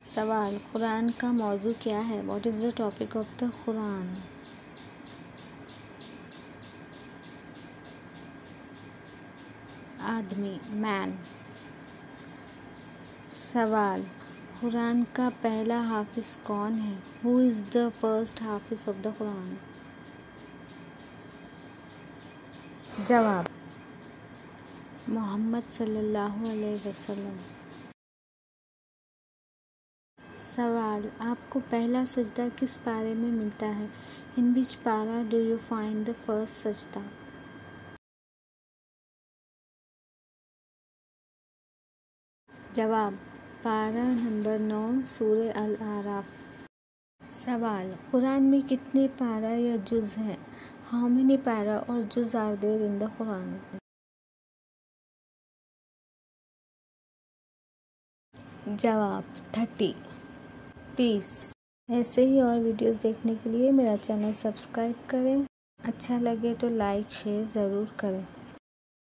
सवाल, कुरान का मौजू क्या है? What is the topic of the Quran? आदमी, मैन। सवाल, कुरान का पहला हाफिज कौन है? Who is the first Hafiz of the Quran? जवाब, मोहम्मद सल्लल्लाहु अलैहि वसल्लम। सवाल, आपको पहला सजदा किस पारे में मिलता है? इन विच पारा do you find the first सजदा? जवाब, पारा नंबर 9 सूरे अल आराफ। सवाल, कुरान में कितने पारा या जुज़ हैं? हाउ मेनी पारा और जुज़ are there in the Quran? जवाब, 30। ऐसे ही और वीडियोस देखने के लिए मेरा चैनल सब्सक्राइब करें। अच्छा लगे तो लाइक शेयर ज़रूर करें।